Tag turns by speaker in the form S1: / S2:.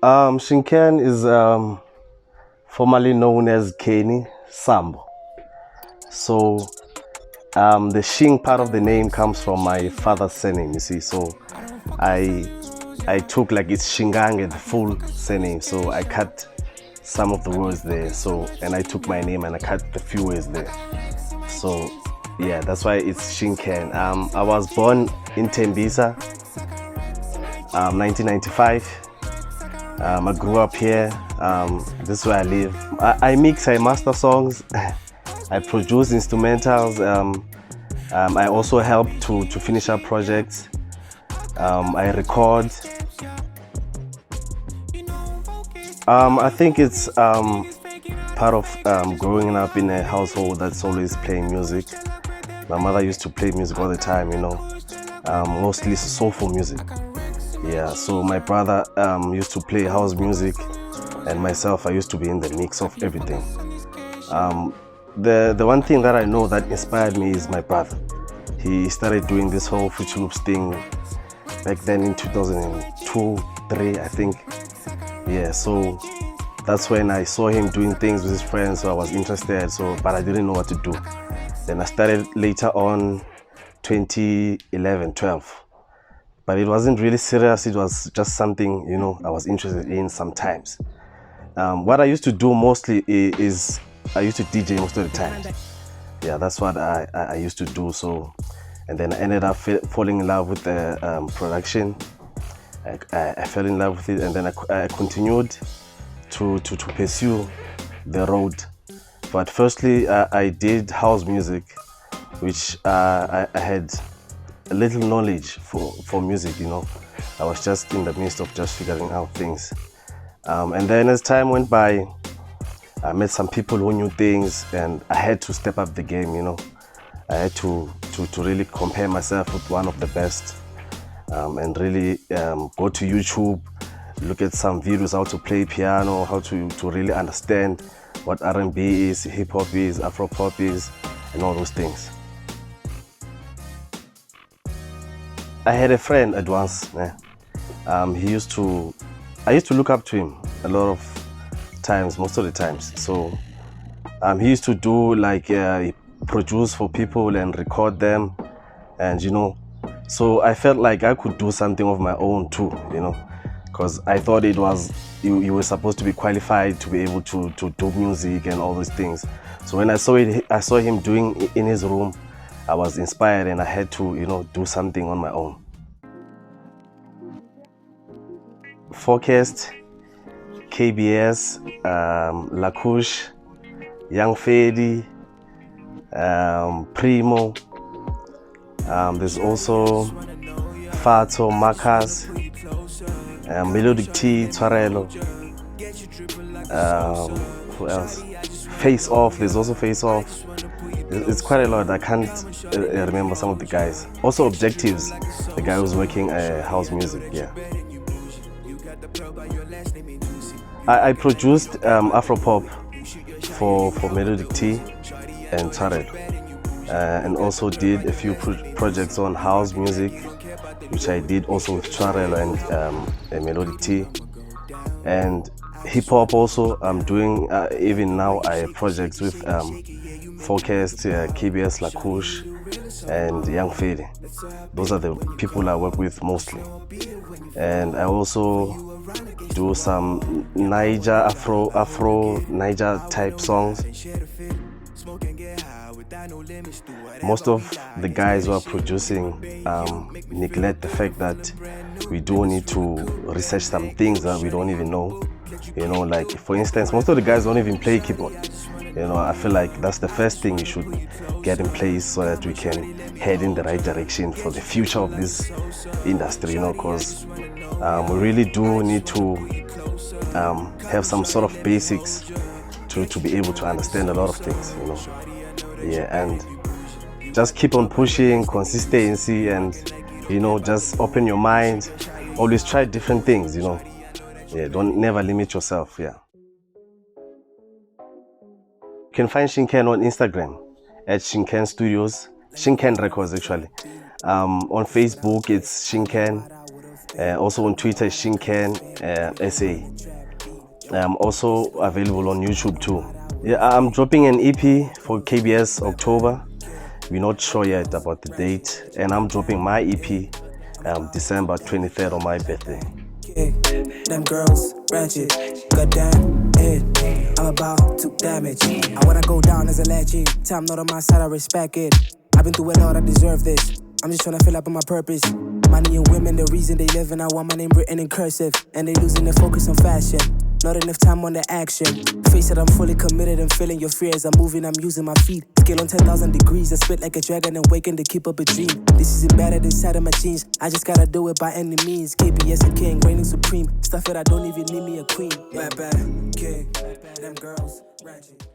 S1: Shinken is formerly known as Kenny Sambo. So the Shing part of the name comes from my father's surname, you see. So I I took like it's Shingang the full surname. So I cut some of the words there. So and I took my name and I cut the few words there. So yeah, that's why it's Shinken. I was born in Tembisa, 1995. I grew up here. This is where I live. I mix, I master songs. I produce instrumentals. I also help to finish up projects. I record. I think it's part of growing up in a household that's always playing music. My mother used to play music all the time, mostly soulful music. Yeah, so my brother used to play house music, and myself, I used to be in the mix of everything. The one thing that I know that inspired me is my brother. He started doing this whole Fruity Loops thing back then in 2002, 3, I think. Yeah, so that's when I saw him doing things with his friends, so I was interested, but I didn't know what to do. Then I started later on 2011, 12. But it wasn't really serious, it was just something, I was interested in sometimes. What I used to do mostly is I used to DJ most of the time. Yeah, that's what I used to do. So, and then I ended up falling in love with the production. I fell in love with it, and then I continued to pursue the road. But firstly, I did house music, which I had a little knowledge for music, I was just in the midst of just figuring out things. And then as time went by, I met some people who knew things, and I had to step up the game, I had to really compare myself with one of the best, and really go to YouTube, look at some videos how to play piano, how to really understand what R&B is, hip-hop is, Afro-pop is, and all those things. I had a friend at once. I used to look up to him a lot of times, most of the times. So he used to do like produce for people and record them, and so I felt like I could do something of my own too, because I thought it was you were supposed to be qualified to be able to do music and all those things. So when I saw him doing in his room, I was inspired, and I had to do something on my own. Forecast, KBS, Lakush, Young Fedi, Primo. There's also Fato, Marcus, Melodic T, Twarelo. Who else? Face Off. There's also Face Off. It's quite a lot. I can't remember some of the guys. Also Objectives, the guy who's working house music. Yeah. I produced Afropop for Melodic T and Tarek, and also did a few projects on house music, which I did also with Twarel and Melodic T, and hip hop also. I'm doing even now projects with Forecast, KBS, Lakush, and Young Fede. Those are the people I work with mostly. And I also do some Afro Niger type songs. Most of the guys who are producing neglect the fact that we do need to research some things that we don't even know. Like for instance, most of the guys don't even play keyboard. I feel like that's the first thing you should get in place so that we can head in the right direction for the future of this industry, because we really do need to have some sort of basics to be able to understand a lot of things, Yeah, and just keep on pushing, consistency, and just open your mind. Always try different things, Yeah, never limit yourself. Yeah. You can find Shinken on Instagram at Shinken Studios, Shinken Records actually. On Facebook it's Shinken, Also on Twitter, Shing SA. I'm also available on YouTube too. Yeah, I'm dropping an EP for KBS October. We're not sure yet about the date, and I'm dropping my EP December 23rd on my birthday.
S2: Them girls ratchet, goddamn it. I'm about to damage. I wanna go down as a legend. Time not on my side, I respect it. I've been through a lot, I deserve this. I'm just trying to fill up on my purpose. Money and women, the reason they live, and I want my name written in cursive. And they losing their focus on fashion. Not enough time on the action. Face it, I'm fully committed and feeling your fears. I'm moving, I'm using my feet. Scale on 10,000 degrees. I spit like a dragon and waking to keep up a dream. This is embedded inside of my jeans. I just gotta do it by any means. KBS a king, reigning supreme. Stuff it, I don't even need me a queen. Bad, king. Them girls, ratchet.